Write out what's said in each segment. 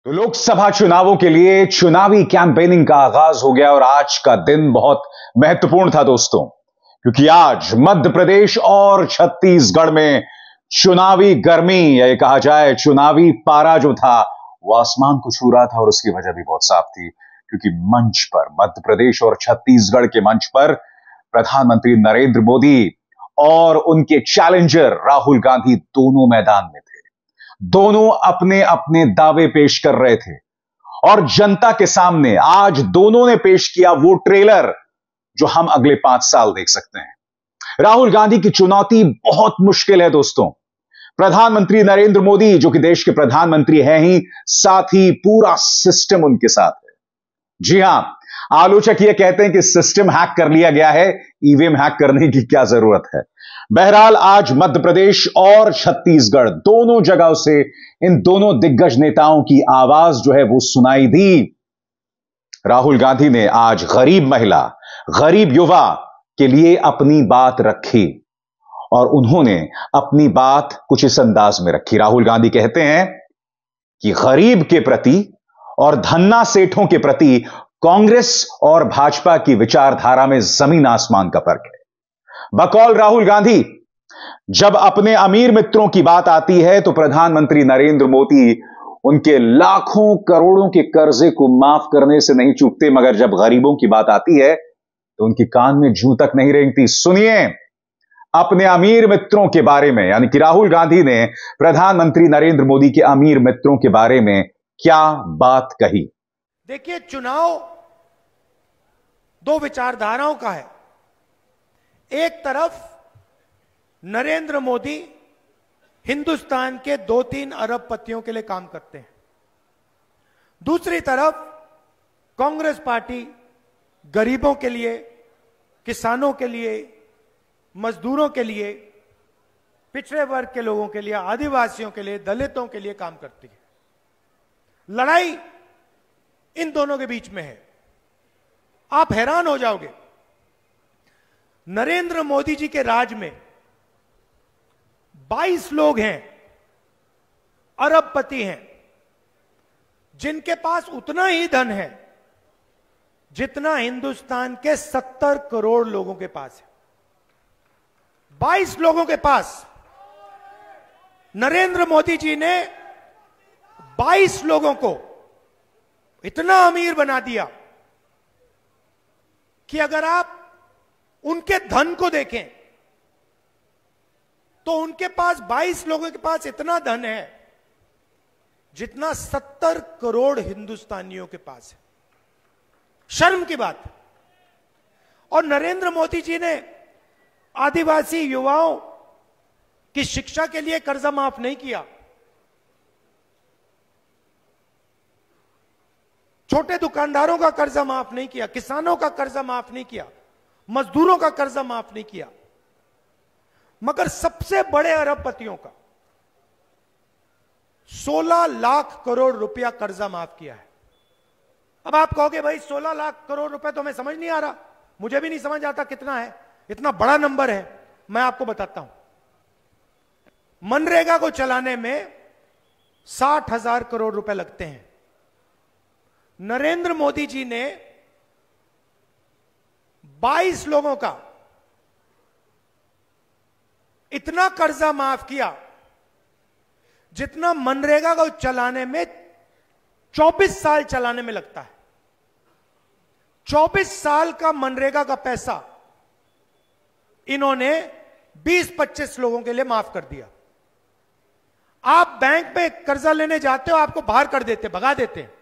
तो लोकसभा चुनावों के लिए चुनावी कैंपेनिंग का आगाज हो गया और आज का दिन बहुत महत्वपूर्ण था दोस्तों, क्योंकि आज मध्य प्रदेश और छत्तीसगढ़ में चुनावी गर्मी या ये कहा जाए चुनावी पारा जो था वो आसमान को छू रहा था। और उसकी वजह भी बहुत साफ थी, क्योंकि मंच पर मध्य प्रदेश और छत्तीसगढ़ के मंच पर प्रधानमंत्री नरेंद्र मोदी और उनके चैलेंजर राहुल गांधी दोनों मैदान में थे। दोनों अपने अपने दावे पेश कर रहे थे और जनता के सामने आज दोनों ने पेश किया वो ट्रेलर जो हम अगले 5 साल देख सकते हैं। राहुल गांधी की चुनौती बहुत मुश्किल है दोस्तों। प्रधानमंत्री नरेंद्र मोदी जो कि देश के प्रधानमंत्री हैं ही, साथ ही पूरा सिस्टम उनके साथ है। जी हां, आलोचक ये कहते हैं कि सिस्टम हैक कर लिया गया है, ईवीएम हैक करने की क्या जरूरत है। बहरहाल आज मध्य प्रदेश और छत्तीसगढ़ दोनों जगहों से इन दोनों दिग्गज नेताओं की आवाज जो है वो सुनाई दी। राहुल गांधी ने आज गरीब महिला, गरीब युवा के लिए अपनी बात रखी और उन्होंने अपनी बात कुछ इस अंदाज में रखी। राहुल गांधी कहते हैं कि गरीब के प्रति और धन्ना सेठों के प्रति कांग्रेस और भाजपा की विचारधारा में जमीन आसमान का फर्क है। बकौल राहुल गांधी, जब अपने अमीर मित्रों की बात आती है तो प्रधानमंत्री नरेंद्र मोदी उनके लाखों करोड़ों के कर्जे को माफ करने से नहीं चूकते, मगर जब गरीबों की बात आती है तो उनकी कान में जूं तक नहीं रेंगती। सुनिए अपने अमीर मित्रों के बारे में, यानी कि राहुल गांधी ने प्रधानमंत्री नरेंद्र मोदी के अमीर मित्रों के बारे में क्या बात कही। देखिए, चुनाव दो विचारधाराओं का है। एक तरफ नरेंद्र मोदी हिंदुस्तान के 2-3 अरबपतियों के लिए काम करते हैं, दूसरी तरफ कांग्रेस पार्टी गरीबों के लिए, किसानों के लिए, मजदूरों के लिए, पिछड़े वर्ग के लोगों के लिए, आदिवासियों के लिए, दलितों के लिए काम करती है। लड़ाई इन दोनों के बीच में है। आप हैरान हो जाओगे, नरेंद्र मोदी जी के राज में 22 लोग हैं, अरबपति हैं, जिनके पास उतना ही धन है जितना हिंदुस्तान के 70 करोड़ लोगों के पास है। 22 लोगों के पास नरेंद्र मोदी जी ने 22 लोगों को इतना अमीर बना दिया कि अगर आप उनके धन को देखें तो उनके पास 22 लोगों के पास इतना धन है जितना 70 करोड़ हिंदुस्तानियों के पास है। शर्म की बात। और नरेंद्र मोदी जी ने आदिवासी युवाओं की शिक्षा के लिए कर्जा माफ नहीं किया, छोटे दुकानदारों का कर्जा माफ नहीं किया, किसानों का कर्जा माफ नहीं किया, मजदूरों का कर्जा माफ नहीं किया, मगर सबसे बड़े अरबपतियों का 16 लाख करोड़ रुपया कर्जा माफ किया है। अब आप कहोगे भाई 16 लाख करोड़ रुपए तो हमें समझ नहीं आ रहा, मुझे भी नहीं समझ आता कितना है, इतना बड़ा नंबर है। मैं आपको बताता हूं, मनरेगा को चलाने में 60,000 करोड़ रुपए लगते हैं। नरेंद्र मोदी जी ने 22 लोगों का इतना कर्जा माफ किया जितना मनरेगा को चलाने में 24 साल चलाने में लगता है। 24 साल का मनरेगा का पैसा इन्होंने 20-25 लोगों के लिए माफ कर दिया। आप बैंक में कर्जा लेने जाते हो, आपको बाहर कर देते, भगा देते हैं।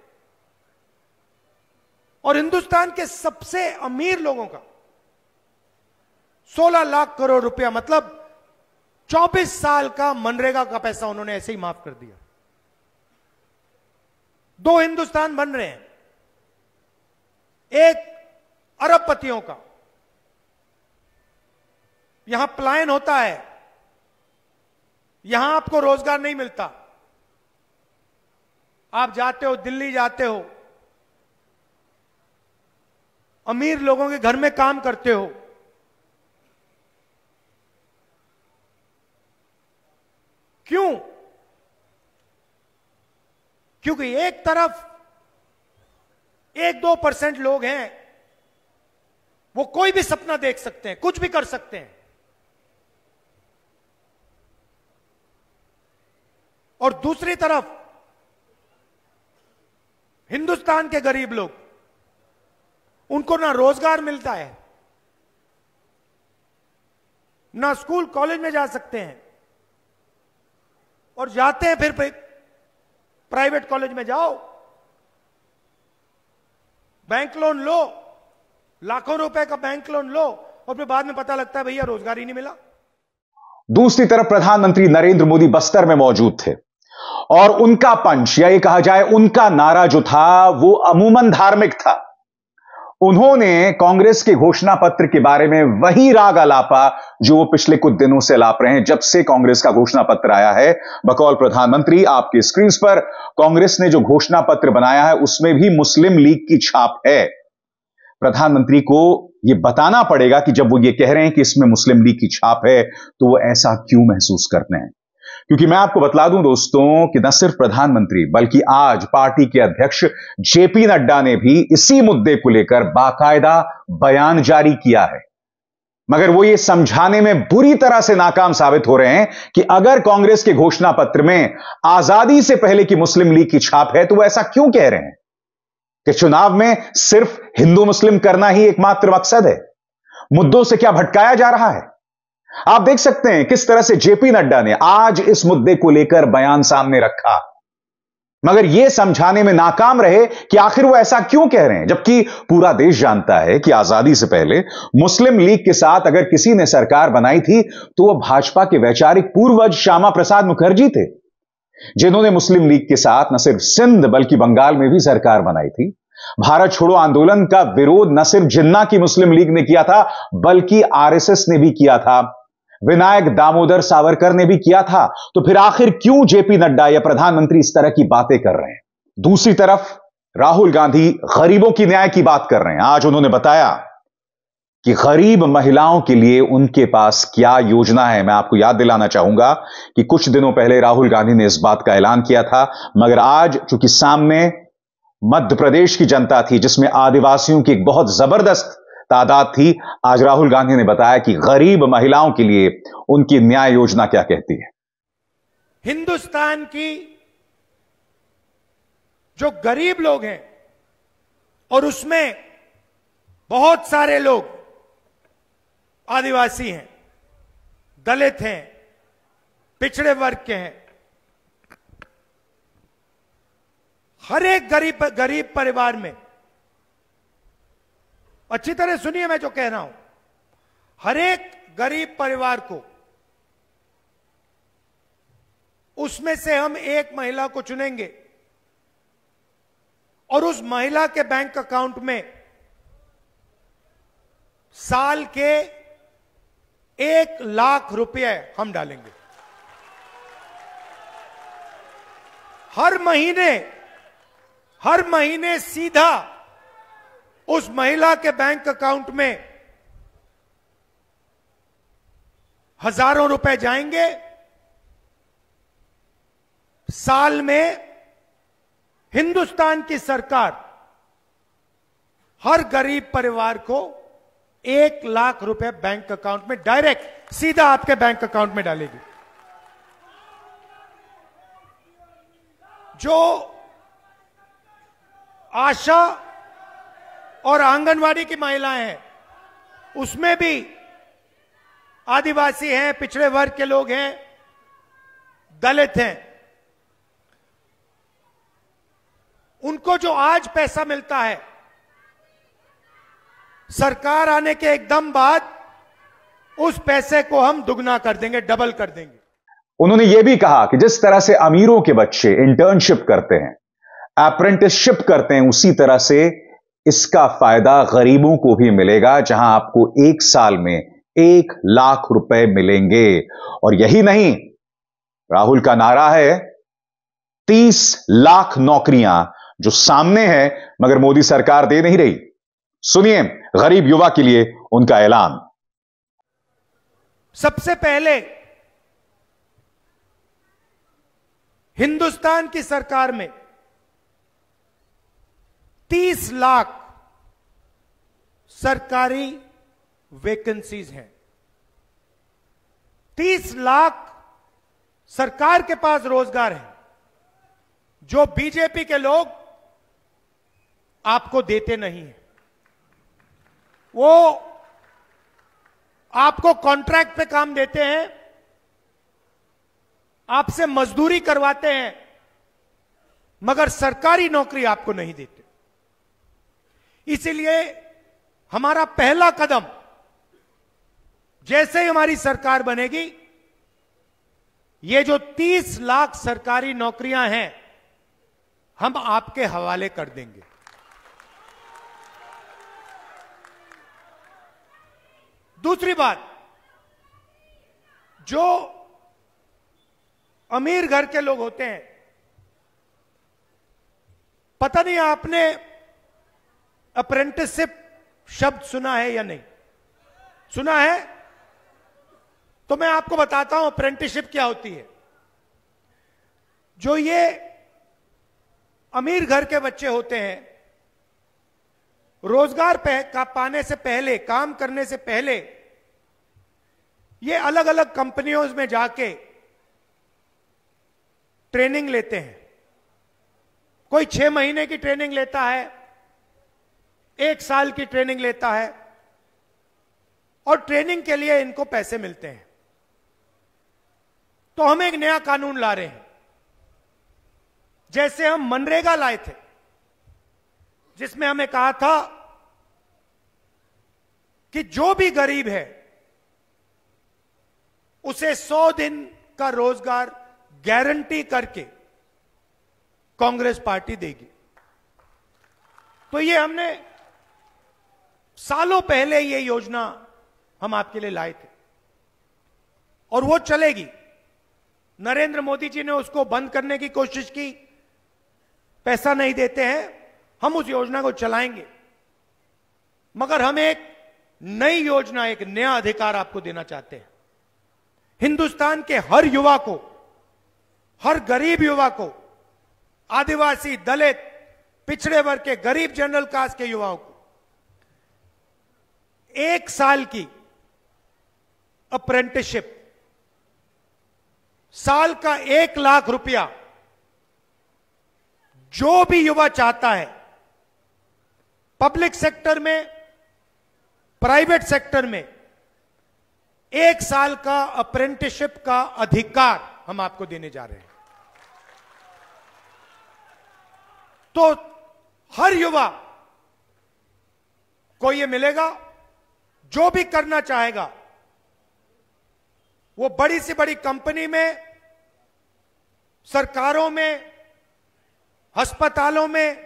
और हिंदुस्तान के सबसे अमीर लोगों का 16 लाख करोड़ रुपया, मतलब 24 साल का मनरेगा का पैसा उन्होंने ऐसे ही माफ कर दिया। दो हिंदुस्तान बन रहे हैं, एक अरबपतियों का, यहां पलायन होता है, यहां आपको रोजगार नहीं मिलता। आप जाते हो, दिल्ली जाते हो, अमीर लोगों के घर में काम करते हो, क्यों? क्योंकि एक तरफ 1-2% लोग हैं, वो कोई भी सपना देख सकते हैं, कुछ भी कर सकते हैं, और दूसरी तरफ हिंदुस्तान के गरीब लोग, उनको ना रोजगार मिलता है, ना स्कूल कॉलेज में जा सकते हैं, और जाते हैं फिर प्राइवेट कॉलेज में जाओ, बैंक लोन लो, लाखों रुपए का बैंक लोन लो, और फिर बाद में पता लगता है भैया रोजगार ही नहीं मिला। दूसरी तरफ प्रधानमंत्री नरेंद्र मोदी बस्तर में मौजूद थे और उनका पंच, या ये कहा जाए उनका नारा जो था, वो अमूमन धार्मिक था। उन्होंने कांग्रेस के घोषणा पत्र के बारे में वही राग आलापा जो वो पिछले कुछ दिनों से लाप रहे हैं, जब से कांग्रेस का घोषणा पत्र आया है। बकौल प्रधानमंत्री, आपकी स्क्रीन पर कांग्रेस ने जो घोषणा पत्र बनाया है उसमें भी मुस्लिम लीग की छाप है। प्रधानमंत्री को यह बताना पड़ेगा कि जब वो ये कह रहे हैं कि इसमें मुस्लिम लीग की छाप है, तो वो ऐसा क्यों महसूस करते हैं। क्योंकि मैं आपको बतला दूं दोस्तों कि न सिर्फ प्रधानमंत्री बल्कि आज पार्टी के अध्यक्ष जेपी नड्डा ने भी इसी मुद्दे को लेकर बाकायदा बयान जारी किया है, मगर वो ये समझाने में बुरी तरह से नाकाम साबित हो रहे हैं कि अगर कांग्रेस के घोषणा पत्र में आजादी से पहले की मुस्लिम लीग की छाप है, तो वो ऐसा क्यों कह रहे हैं कि चुनाव में सिर्फ हिंदू मुस्लिम करना ही एकमात्र मकसद है। मुद्दों से क्या भटकाया जा रहा है। आप देख सकते हैं किस तरह से जेपी नड्डा ने आज इस मुद्दे को लेकर बयान सामने रखा, मगर यह समझाने में नाकाम रहे कि आखिर वो ऐसा क्यों कह रहे हैं, जबकि पूरा देश जानता है कि आजादी से पहले मुस्लिम लीग के साथ अगर किसी ने सरकार बनाई थी तो वह भाजपा के वैचारिक पूर्वज श्यामा प्रसाद मुखर्जी थे, जिन्होंने मुस्लिम लीग के साथ न सिर्फ सिंध बल्कि बंगाल में भी सरकार बनाई थी। भारत छोड़ो आंदोलन का विरोध न सिर्फ जिन्ना की मुस्लिम लीग ने किया था बल्कि आरएसएस ने भी किया था, विनायक दामोदर सावरकर ने भी किया था। तो फिर आखिर क्यों जेपी नड्डा या प्रधानमंत्री इस तरह की बातें कर रहे हैं। दूसरी तरफ राहुल गांधी गरीबों की न्याय की बात कर रहे हैं। आज उन्होंने बताया कि गरीब महिलाओं के लिए उनके पास क्या योजना है। मैं आपको याद दिलाना चाहूंगा कि कुछ दिनों पहले राहुल गांधी ने इस बात का ऐलान किया था, मगर आज चूंकि सामने मध्य प्रदेश की जनता थी जिसमें आदिवासियों की एक बहुत जबरदस्त तादाद थी, आज राहुल गांधी ने बताया कि गरीब महिलाओं के लिए उनकी न्याय योजना क्या कहती है। हिंदुस्तान की जो गरीब लोग हैं, और उसमें बहुत सारे लोग आदिवासी हैं, दलित हैं, पिछड़े वर्ग के हैं, हर एक गरीब परिवार में, अच्छी तरह सुनिए मैं जो कह रहा हूं, हर एक गरीब परिवार को, उसमें से हम एक महिला को चुनेंगे और उस महिला के बैंक अकाउंट में साल के 1 लाख रुपए हम डालेंगे। हर महीने सीधा उस महिला के बैंक अकाउंट में हजारों रुपए जाएंगे। साल में हिंदुस्तान की सरकार हर गरीब परिवार को 1 लाख रुपए बैंक अकाउंट में डायरेक्ट सीधा आपके बैंक अकाउंट में डालेगी। जो आशा और आंगनवाड़ी की महिलाएं हैं, उसमें भी आदिवासी हैं, पिछड़े वर्ग के लोग हैं, दलित हैं, उनको जो आज पैसा मिलता है, सरकार आने के एकदम बाद उस पैसे को हम दुगना कर देंगे, डबल कर देंगे। उन्होंने यह भी कहा कि जिस तरह से अमीरों के बच्चे इंटर्नशिप करते हैं, अप्रेंटिसशिप करते हैं, उसी तरह से इसका फायदा गरीबों को भी मिलेगा, जहां आपको 1 साल में 1 लाख रुपए मिलेंगे। और यही नहीं, राहुल का नारा है 30 लाख नौकरियां जो सामने है मगर मोदी सरकार दे नहीं रही। सुनिए गरीब युवा के लिए उनका ऐलान। सबसे पहले हिंदुस्तान की सरकार में 30 लाख सरकारी वैकेंसीज हैं। 30 लाख सरकार के पास रोजगार है जो बीजेपी के लोग आपको देते नहीं है। वो आपको कॉन्ट्रैक्ट पे काम देते हैं, आपसे मजदूरी करवाते हैं, मगर सरकारी नौकरी आपको नहीं देते। इसीलिए हमारा पहला कदम, जैसे ही हमारी सरकार बनेगी, ये जो 30 लाख सरकारी नौकरियां हैं हम आपके हवाले कर देंगे। दूसरी बात, जो अमीर घर के लोग होते हैं, पता नहीं आपने अप्रेंटिसशिप शब्द सुना है या नहीं सुना है, तो मैं आपको बताता हूं अप्रेंटिसशिप क्या होती है। जो ये अमीर घर के बच्चे होते हैं, रोजगार का पाने से पहले, काम करने से पहले, ये अलग अलग कंपनियों में जाके ट्रेनिंग लेते हैं। कोई 6 महीने की ट्रेनिंग लेता है, 1 साल की ट्रेनिंग लेता है, और ट्रेनिंग के लिए इनको पैसे मिलते हैं। तो हम एक नया कानून ला रहे हैं। जैसे हम मनरेगा लाए थे, जिसमें हमें कहा था कि जो भी गरीब है उसे 100 दिन का रोजगार गारंटी करके कांग्रेस पार्टी देगी। तो ये हमने सालों पहले ये योजना हम आपके लिए लाए थे, और वो चलेगी। नरेंद्र मोदी जी ने उसको बंद करने की कोशिश की, पैसा नहीं देते हैं, हम उस योजना को चलाएंगे। मगर हम एक नई योजना, एक नया अधिकार आपको देना चाहते हैं। हिंदुस्तान के हर युवा को, हर गरीब युवा को, आदिवासी, दलित, पिछड़े वर्ग के, गरीब जनरल कास्ट के युवाओं को 1 साल की अप्रेंटिसशिप, साल का 1 लाख रुपया, जो भी युवा चाहता है, पब्लिक सेक्टर में, प्राइवेट सेक्टर में, 1 साल का अप्रेंटिसशिप का अधिकार हम आपको देने जा रहे हैं। तो हर युवा को यह मिलेगा। जो भी करना चाहेगा वो बड़ी से बड़ी कंपनी में, सरकारों में, अस्पतालों में,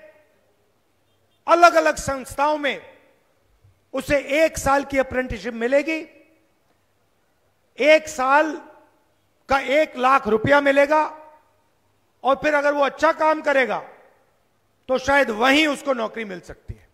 अलग अलग संस्थाओं में उसे 1 साल की अप्रेंटिसशिप मिलेगी। 1 साल का 1 लाख रुपया मिलेगा, और फिर अगर वो अच्छा काम करेगा तो शायद वहीं उसको नौकरी मिल सकती है।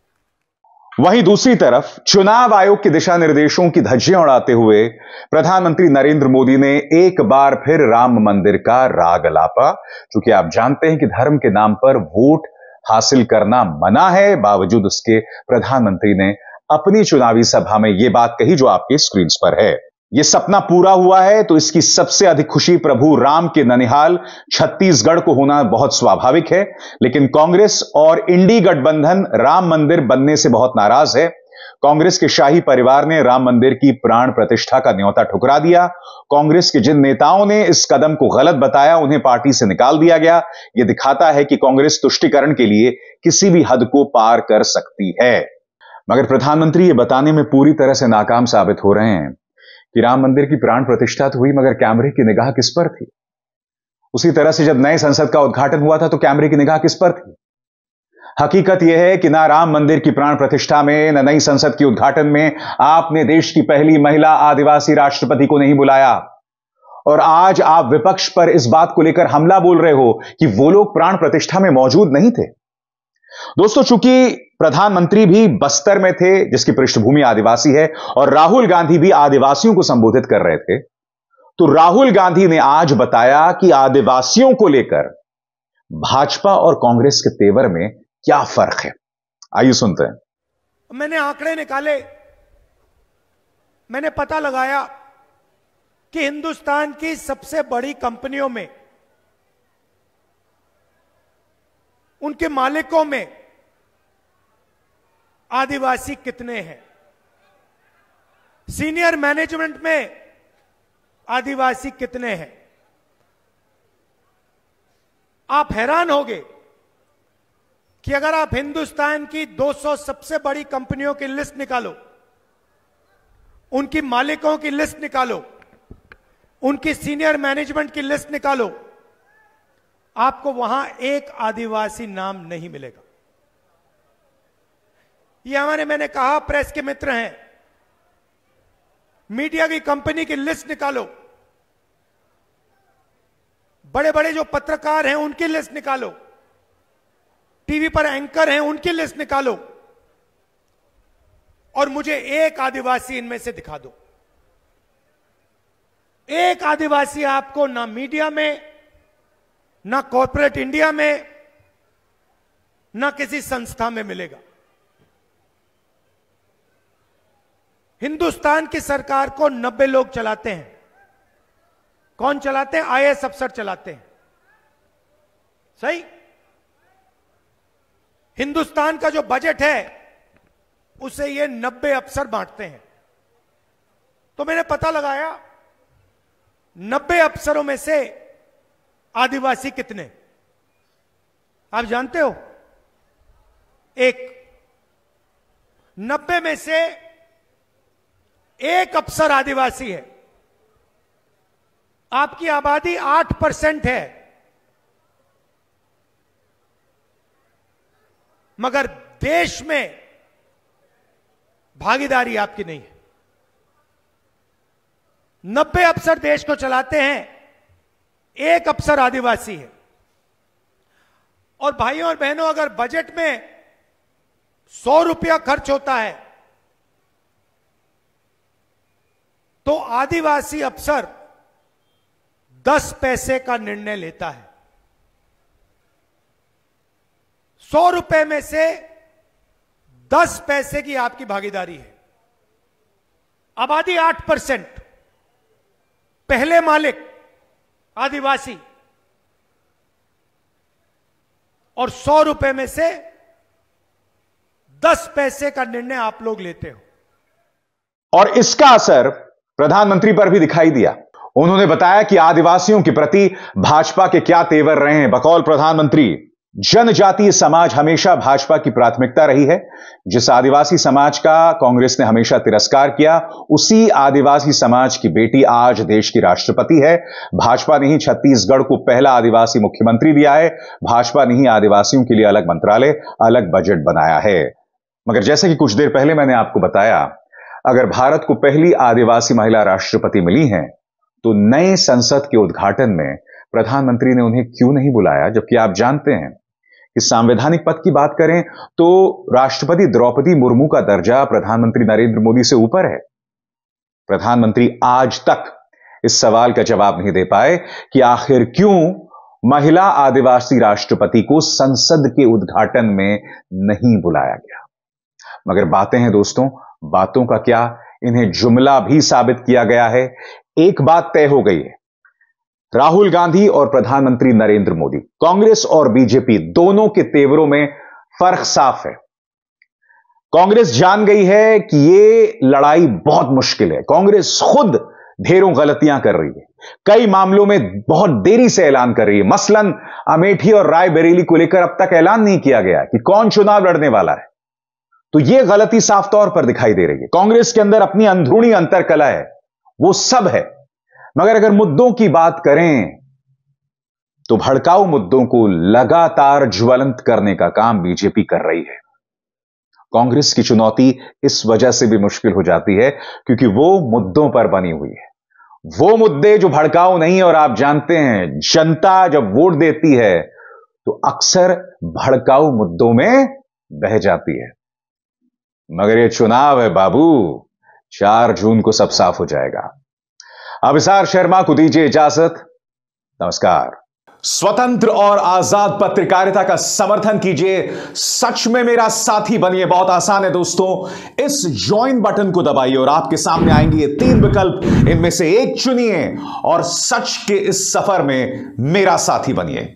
वहीं दूसरी तरफ चुनाव आयोग के दिशा निर्देशों की धज्जियां उड़ाते हुए प्रधानमंत्री नरेंद्र मोदी ने एक बार फिर राम मंदिर का राग अलापा। क्योंकि आप जानते हैं कि धर्म के नाम पर वोट हासिल करना मना है, बावजूद उसके प्रधानमंत्री ने अपनी चुनावी सभा में यह बात कही जो आपके स्क्रीन पर है। यह सपना पूरा हुआ है तो इसकी सबसे अधिक खुशी प्रभु राम के ननिहाल छत्तीसगढ़ को होना बहुत स्वाभाविक है। लेकिन कांग्रेस और इंडी गठबंधन राम मंदिर बनने से बहुत नाराज है। कांग्रेस के शाही परिवार ने राम मंदिर की प्राण प्रतिष्ठा का न्योता ठुकरा दिया। कांग्रेस के जिन नेताओं ने इस कदम को गलत बताया उन्हें पार्टी से निकाल दिया गया। यह दिखाता है कि कांग्रेस तुष्टीकरण के लिए किसी भी हद को पार कर सकती है। मगर प्रधानमंत्री ये बताने में पूरी तरह से नाकाम साबित हो रहे हैं कि राम मंदिर की प्राण प्रतिष्ठा तो हुई, मगर कैमरे की निगाह किस पर थी। उसी तरह से जब नए संसद का उद्घाटन हुआ था तो कैमरे की निगाह किस पर थी। हकीकत यह है कि ना राम मंदिर की प्राण प्रतिष्ठा में, न नई संसद के उद्घाटन में आपने देश की पहली महिला आदिवासी राष्ट्रपति को नहीं बुलाया। और आज आप विपक्ष पर इस बात को लेकर हमला बोल रहे हो कि वो लोग प्राण प्रतिष्ठा में मौजूद नहीं थे। दोस्तों, चूंकि प्रधानमंत्री भी बस्तर में थे जिसकी पृष्ठभूमि आदिवासी है, और राहुल गांधी भी आदिवासियों को संबोधित कर रहे थे, तो राहुल गांधी ने आज बताया कि आदिवासियों को लेकर भाजपा और कांग्रेस के तेवर में क्या फर्क है। आइए सुनते हैं। मैंने आंकड़े निकाले, मैंने पता लगाया कि हिंदुस्तान की सबसे बड़ी कंपनियों में, उनके मालिकों में आदिवासी कितने हैं, सीनियर मैनेजमेंट में आदिवासी कितने हैं। आप हैरान होंगे कि अगर आप हिंदुस्तान की 200 सबसे बड़ी कंपनियों की लिस्ट निकालो, उनकी मालिकों की लिस्ट निकालो, उनकी सीनियर मैनेजमेंट की लिस्ट निकालो, आपको वहां एक आदिवासी नाम नहीं मिलेगा। ये मैंने कहा प्रेस के मित्र हैं, मीडिया की कंपनी की लिस्ट निकालो, बड़े बड़े जो पत्रकार हैं उनकी लिस्ट निकालो, टीवी पर एंकर हैं उनकी लिस्ट निकालो, और मुझे एक आदिवासी इनमें से दिखा दो। एक आदिवासी आपको ना मीडिया में, ना कॉर्पोरेट इंडिया में, ना किसी संस्था में मिलेगा। हिंदुस्तान की सरकार को 90 लोग चलाते हैं। कौन चलाते हैं? आईएएस अफसर चलाते हैं। सही। हिंदुस्तान का जो बजट है उसे ये 90 अफसर बांटते हैं। तो मैंने पता लगाया 90 अफसरों में से आदिवासी कितने, आप जानते हो? एक। 90 में से एक अफसर आदिवासी है। आपकी आबादी 8% है, मगर देश में भागीदारी आपकी नहीं है। 90 अफसर देश को चलाते हैं, एक अफसर आदिवासी है। और भाइयों और बहनों, अगर बजट में 100 रुपया खर्च होता है तो आदिवासी अफसर 10 पैसे का निर्णय लेता है। 100 रुपए में से 10 पैसे की आपकी भागीदारी है। आबादी 8%, पहले मालिक आदिवासी, और 100 रुपए में से 10 पैसे का निर्णय आप लोग लेते हो। और इसका असर प्रधानमंत्री पर भी दिखाई दिया। उन्होंने बताया कि आदिवासियों के प्रति भाजपा के क्या तेवर रहे हैं। बकौल प्रधानमंत्री, जनजातीय समाज हमेशा भाजपा की प्राथमिकता रही है। जिस आदिवासी समाज का कांग्रेस ने हमेशा तिरस्कार किया, उसी आदिवासी समाज की बेटी आज देश की राष्ट्रपति है। भाजपा ने ही छत्तीसगढ़ को पहला आदिवासी मुख्यमंत्री दिया है। भाजपा ने ही आदिवासियों के लिए अलग मंत्रालय, अलग बजट बनाया है। मगर जैसे कि कुछ देर पहले मैंने आपको बताया, अगर भारत को पहली आदिवासी महिला राष्ट्रपति मिली है तो नए संसद के उद्घाटन में प्रधानमंत्री ने उन्हें क्यों नहीं बुलाया? जबकि आप जानते हैं कि संवैधानिक पद की बात करें तो राष्ट्रपति द्रौपदी मुर्मू का दर्जा प्रधानमंत्री नरेंद्र मोदी से ऊपर है। प्रधानमंत्री आज तक इस सवाल का जवाब नहीं दे पाए कि आखिर क्यों महिला आदिवासी राष्ट्रपति को संसद के उद्घाटन में नहीं बुलाया गया। मगर बातें हैं दोस्तों, बातों का क्या, इन्हें जुमला भी साबित किया गया है। एक बात तय हो गई है, राहुल गांधी और प्रधानमंत्री नरेंद्र मोदी, कांग्रेस और बीजेपी दोनों के तेवरों में फर्क साफ है। कांग्रेस जान गई है कि यह लड़ाई बहुत मुश्किल है। कांग्रेस खुद ढेरों गलतियां कर रही है, कई मामलों में बहुत देरी से ऐलान कर रही है। मसलन अमेठी और रायबरेली को लेकर अब तक ऐलान नहीं किया गया कि कौन चुनाव लड़ने वाला है। तो यह गलती साफ तौर पर दिखाई दे रही है। कांग्रेस के अंदर अपनी अंदरूनी अंतरकलह है, वो सब है। मगर अगर मुद्दों की बात करें तो भड़काऊ मुद्दों को लगातार ज्वलंत करने का काम बीजेपी कर रही है। कांग्रेस की चुनौती इस वजह से भी मुश्किल हो जाती है क्योंकि वो मुद्दों पर बनी हुई है। वो मुद्दे जो भड़काऊ नहीं, और आप जानते हैं जनता जब वोट देती है तो अक्सर भड़काऊ मुद्दों में बह जाती है। मगर ये चुनाव है बाबू, 4 जून को सब साफ हो जाएगा। अभिसार शर्मा को दीजिए इजाजत। नमस्कार। स्वतंत्र और आजाद पत्रकारिता का समर्थन कीजिए, सच में मेरा साथी बनिए। बहुत आसान है दोस्तों, इस ज्वाइन बटन को दबाइए और आपके सामने आएंगे ये 3 विकल्प, इनमें से एक चुनिए और सच के इस सफर में मेरा साथी बनिए।